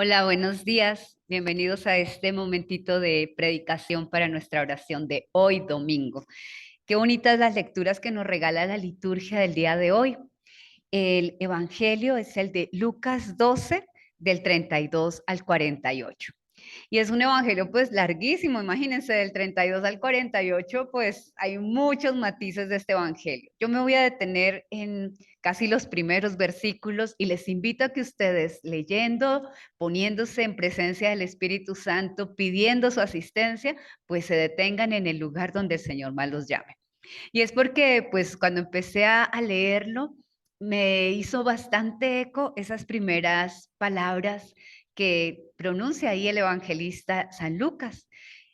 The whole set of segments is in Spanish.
Hola, buenos días. Bienvenidos a este momentito de predicación para nuestra oración de hoy domingo. Qué bonitas las lecturas que nos regala la liturgia del día de hoy. El evangelio es el de Lucas 12, del 32 al 48. Y es un evangelio pues larguísimo, imagínense, del 32 al 48, pues hay muchos matices de este evangelio. Yo me voy a detener en casi los primeros versículos y les invito a que ustedes leyendo, poniéndose en presencia del Espíritu Santo, pidiendo su asistencia, pues se detengan en el lugar donde el Señor más los llame. Y es porque pues cuando empecé a leerlo, me hizo bastante eco esas primeras palabras que pronuncia ahí el evangelista San Lucas.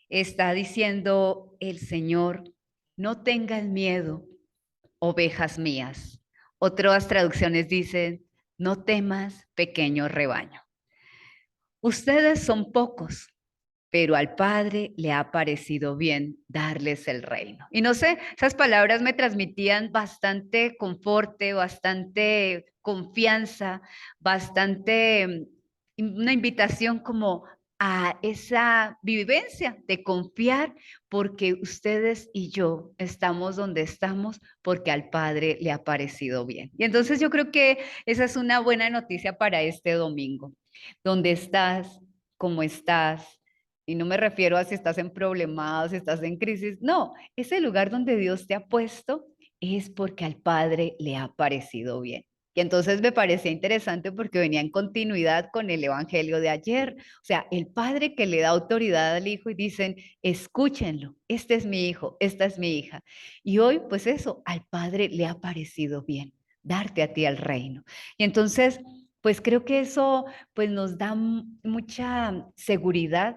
Está diciendo el Señor: no tengan miedo, ovejas mías. Otras traducciones dicen: no temas, pequeño rebaño. Ustedes son pocos, pero al Padre le ha parecido bien darles el reino. Y no sé, esas palabras me transmitían bastante conforte, bastante confianza, bastante una invitación como a esa vivencia de confiar porque ustedes y yo estamos donde estamos porque al Padre le ha parecido bien. Y entonces yo creo que esa es una buena noticia para este domingo. ¿Dónde estás? ¿Cómo estás? Y no me refiero a si estás en problemas, si estás en crisis. No, ese lugar donde Dios te ha puesto es porque al Padre le ha parecido bien. Y entonces me parecía interesante porque venía en continuidad con el Evangelio de ayer. O sea, el Padre que le da autoridad al Hijo y dicen: escúchenlo, este es mi hijo, esta es mi hija. Y hoy, pues eso, al Padre le ha parecido bien darte a ti el reino. Y entonces, pues creo que eso pues nos da mucha seguridad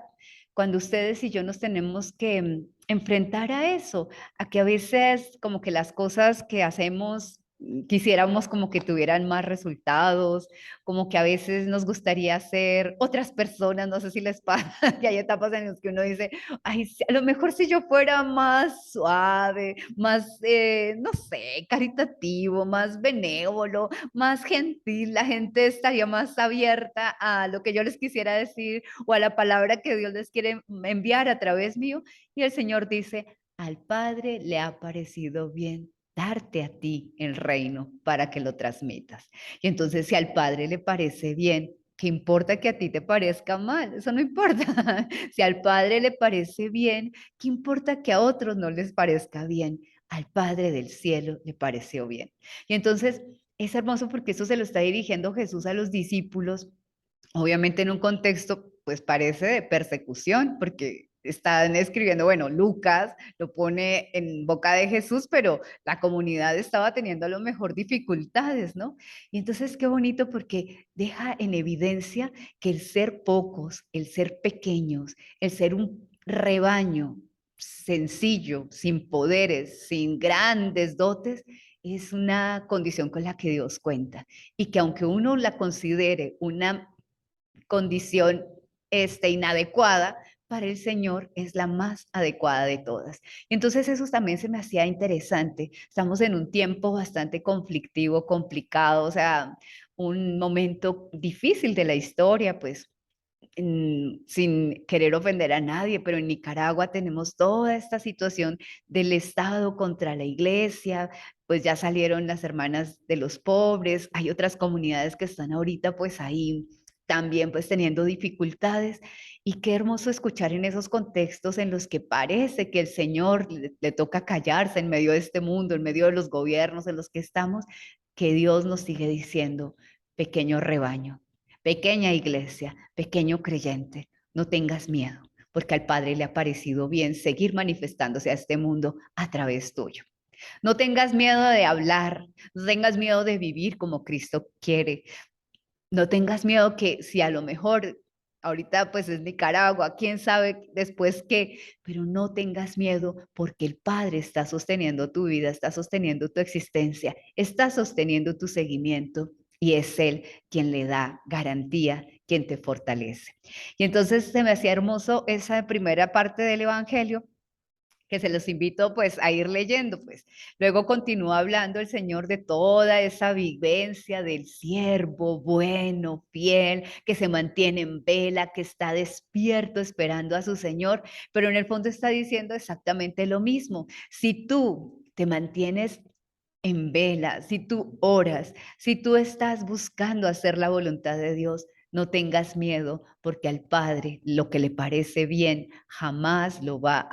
cuando ustedes y yo nos tenemos que enfrentar a eso, a que a veces como que las cosas que hacemos quisiéramos como que tuvieran más resultados, como que a veces nos gustaría ser otras personas, no sé si les pasa, que hay etapas en las que uno dice: ay, a lo mejor si yo fuera más suave, más, no sé, caritativo, más benévolo, más gentil, la gente estaría más abierta a lo que yo les quisiera decir o a la palabra que Dios les quiere enviar a través mío. Y el Señor dice: al Padre le ha parecido bien darte a ti el reino para que lo transmitas. Y entonces, si al Padre le parece bien, ¿qué importa que a ti te parezca mal? Eso no importa. Si al Padre le parece bien, ¿qué importa que a otros no les parezca bien? Al Padre del cielo le pareció bien. Y entonces es hermoso porque eso se lo está dirigiendo Jesús a los discípulos, obviamente en un contexto, pues parece de persecución, porque están escribiendo, bueno, Lucas lo pone en boca de Jesús, pero la comunidad estaba teniendo a lo mejor dificultades, ¿no? Y entonces qué bonito porque deja en evidencia que el ser pocos, el ser pequeños, el ser un rebaño sencillo, sin poderes, sin grandes dotes, es una condición con la que Dios cuenta y que aunque uno la considere una condición inadecuada, para el Señor es la más adecuada de todas. Entonces eso también se me hacía interesante. Estamos en un tiempo bastante conflictivo, complicado, o sea, un momento difícil de la historia, pues sin querer ofender a nadie, pero en Nicaragua tenemos toda esta situación del Estado contra la iglesia, pues ya salieron las hermanas de los pobres, hay otras comunidades que están ahorita pues ahí también pues teniendo dificultades, y qué hermoso escuchar en esos contextos en los que parece que el Señor le toca callarse en medio de este mundo, en medio de los gobiernos en los que estamos, que Dios nos sigue diciendo: pequeño rebaño, pequeña iglesia, pequeño creyente, no tengas miedo, porque al Padre le ha parecido bien seguir manifestándose a este mundo a través tuyo. No tengas miedo de hablar, no tengas miedo de vivir como Cristo quiere, no tengas miedo que si a lo mejor ahorita pues es Nicaragua, quién sabe después qué, pero no tengas miedo porque el Padre está sosteniendo tu vida, está sosteniendo tu existencia, está sosteniendo tu seguimiento y es Él quien le da garantía, quien te fortalece. Y entonces se me hacía hermoso esa primera parte del Evangelio que se los invito pues a ir leyendo, pues. Luego continúa hablando el Señor de toda esa vivencia del siervo bueno, fiel, que se mantiene en vela, que está despierto esperando a su Señor, pero en el fondo está diciendo exactamente lo mismo. Si tú te mantienes en vela, si tú oras, si tú estás buscando hacer la voluntad de Dios, no tengas miedo, porque al Padre lo que le parece bien jamás lo va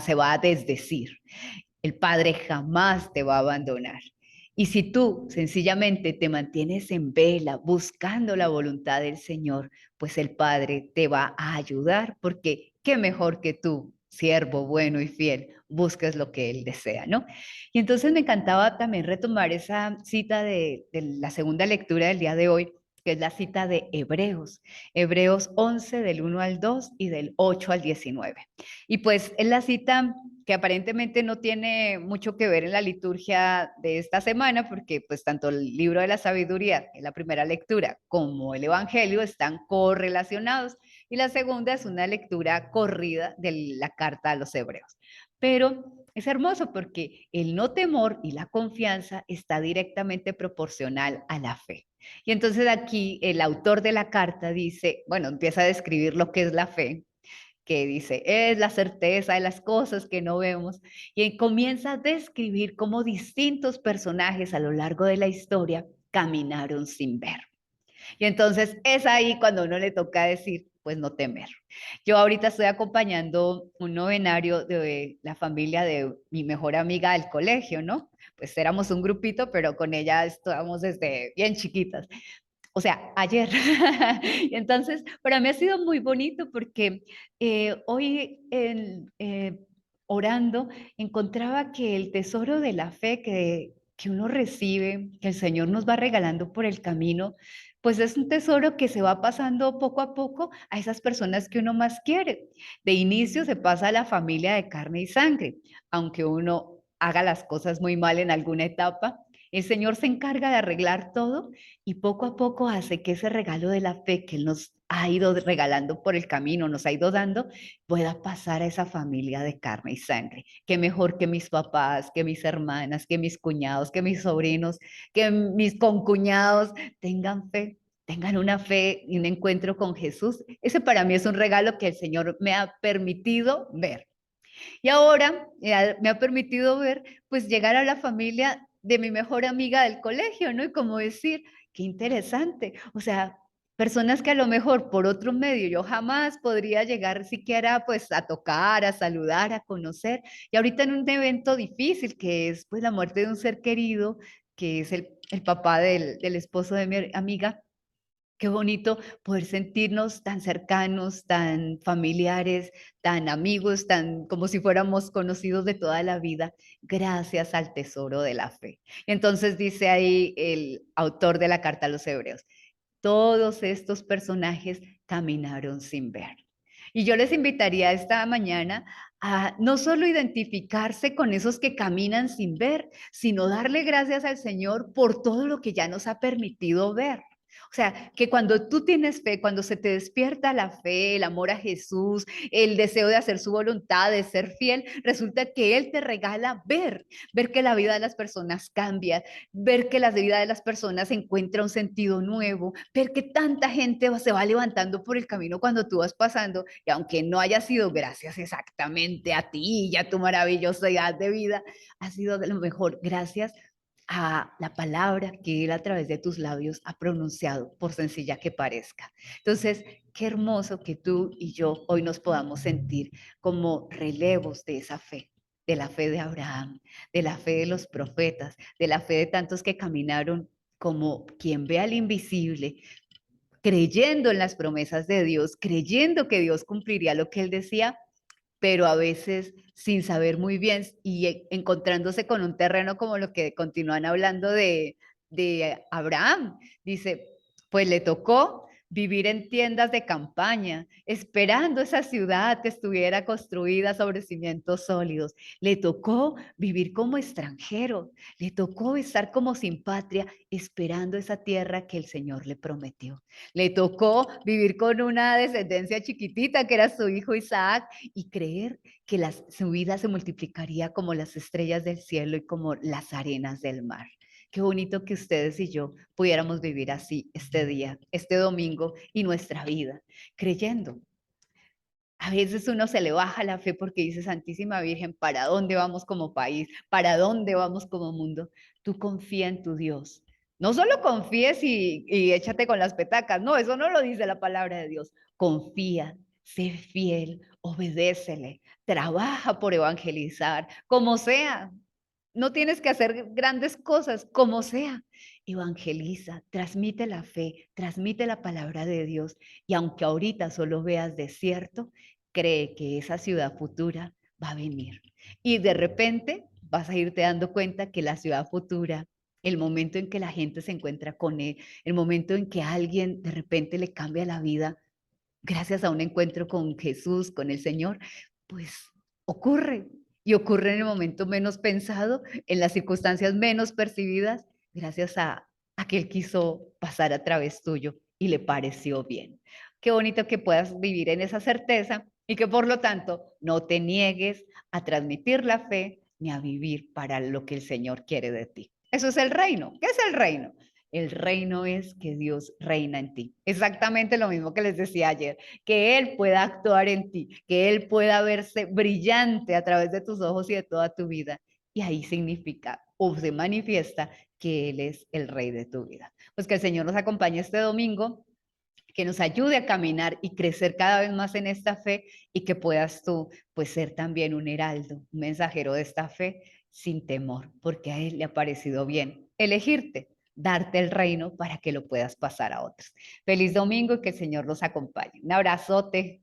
se va a desdecir. El Padre jamás te va a abandonar. Y si tú sencillamente te mantienes en vela buscando la voluntad del Señor, pues el Padre te va a ayudar, porque qué mejor que tú, siervo bueno y fiel, busques lo que Él desea, ¿no? Y entonces me encantaba también retomar esa cita de la segunda lectura del día de hoy, que es la cita de Hebreos, Hebreos 11 del 1 al 2 y del 8 al 19. Y pues es la cita que aparentemente no tiene mucho que ver en la liturgia de esta semana, porque pues tanto el libro de la sabiduría, en la primera lectura, como el Evangelio están correlacionados, y la segunda es una lectura corrida de la carta a los hebreos. Pero es hermoso porque el no temor y la confianza está directamente proporcional a la fe. Y entonces aquí el autor de la carta dice, bueno, empieza a describir lo que es la fe, que dice, es la certeza de las cosas que no vemos, y comienza a describir cómo distintos personajes a lo largo de la historia caminaron sin ver. Y entonces es ahí cuando uno le toca decir, pues no temer. Yo ahorita estoy acompañando un novenario de la familia de mi mejor amiga del colegio, ¿no? Pues éramos un grupito, pero con ella estábamos desde bien chiquitas. O sea, ayer. Y entonces, para mí ha sido muy bonito porque hoy orando encontraba que el tesoro de la fe que uno recibe, que el Señor nos va regalando por el camino, pues es un tesoro que se va pasando poco a poco a esas personas que uno más quiere. De inicio se pasa a la familia de carne y sangre, aunque uno haga las cosas muy mal en alguna etapa. El Señor se encarga de arreglar todo y poco a poco hace que ese regalo de la fe que Él nos ha ido regalando por el camino, nos ha ido dando, pueda pasar a esa familia de carne y sangre. Qué mejor que mis papás, que mis hermanas, que mis cuñados, que mis sobrinos, que mis concuñados tengan fe, tengan una fe y un encuentro con Jesús. Ese para mí es un regalo que el Señor me ha permitido ver. Y ahora me ha permitido ver, pues llegar a la familia de mi mejor amiga del colegio, ¿no? Y como decir, qué interesante. O sea, personas que a lo mejor por otro medio yo jamás podría llegar siquiera pues a tocar, a saludar, a conocer. Y ahorita en un evento difícil que es pues la muerte de un ser querido, que es el papá del esposo de mi amiga, qué bonito poder sentirnos tan cercanos, tan familiares, tan amigos, tan como si fuéramos conocidos de toda la vida, gracias al tesoro de la fe. Entonces dice ahí el autor de la carta a los hebreos, todos estos personajes caminaron sin ver. Y yo les invitaría esta mañana a no solo identificarse con esos que caminan sin ver, sino darle gracias al Señor por todo lo que ya nos ha permitido ver. O sea, que cuando tú tienes fe, cuando se te despierta la fe, el amor a Jesús, el deseo de hacer su voluntad, de ser fiel, resulta que Él te regala ver que la vida de las personas cambia, ver que la vida de las personas encuentra un sentido nuevo, ver que tanta gente se va levantando por el camino cuando tú vas pasando, y aunque no haya sido gracias exactamente a ti y a tu maravillosidad de vida, ha sido de lo mejor gracias a la palabra que Él a través de tus labios ha pronunciado, por sencilla que parezca. Entonces, qué hermoso que tú y yo hoy nos podamos sentir como relevos de esa fe, de la fe de Abraham, de la fe de los profetas, de la fe de tantos que caminaron como quien ve al invisible, creyendo en las promesas de Dios, creyendo que Dios cumpliría lo que Él decía, pero a veces sin saber muy bien y encontrándose con un terreno como lo que continúan hablando de Abraham. Dice, pues le tocó, vivir en tiendas de campaña, esperando esa ciudad que estuviera construida sobre cimientos sólidos. Le tocó vivir como extranjero, le tocó estar como sin patria, esperando esa tierra que el Señor le prometió. Le tocó vivir con una descendencia chiquitita que era su hijo Isaac y creer que su vida se multiplicaría como las estrellas del cielo y como las arenas del mar. Qué bonito que ustedes y yo pudiéramos vivir así este día, este domingo y nuestra vida, creyendo. A veces uno se le baja la fe porque dice, Santísima Virgen, ¿para dónde vamos como país? ¿Para dónde vamos como mundo? Tú confía en tu Dios. No solo confíes y échate con las petacas, no, eso no lo dice la palabra de Dios. Confía, sé fiel, obedécele, trabaja por evangelizar, como sea. No tienes que hacer grandes cosas, como sea. Evangeliza, transmite la fe, transmite la palabra de Dios. Y aunque ahorita solo veas desierto, cree que esa ciudad futura va a venir. Y de repente vas a irte dando cuenta que la ciudad futura, el momento en que la gente se encuentra con él, el momento en que alguien de repente le cambia la vida gracias a un encuentro con Jesús, con el Señor, pues ocurre. Y ocurre en el momento menos pensado, en las circunstancias menos percibidas, gracias a que Él quiso pasar a través tuyo y le pareció bien. Qué bonito que puedas vivir en esa certeza y que por lo tanto no te niegues a transmitir la fe ni a vivir para lo que el Señor quiere de ti. Eso es el reino. ¿Qué es el reino? El reino es que Dios reina en ti. Exactamente lo mismo que les decía ayer, que Él pueda actuar en ti, que Él pueda verse brillante a través de tus ojos y de toda tu vida. Y ahí significa o se manifiesta que Él es el rey de tu vida. Pues que el Señor nos acompañe este domingo, que nos ayude a caminar y crecer cada vez más en esta fe y que puedas tú pues ser también un heraldo, un mensajero de esta fe sin temor, porque a Él le ha parecido bien elegirte, darte el reino para que lo puedas pasar a otros. Feliz domingo y que el Señor los acompañe. Un abrazote.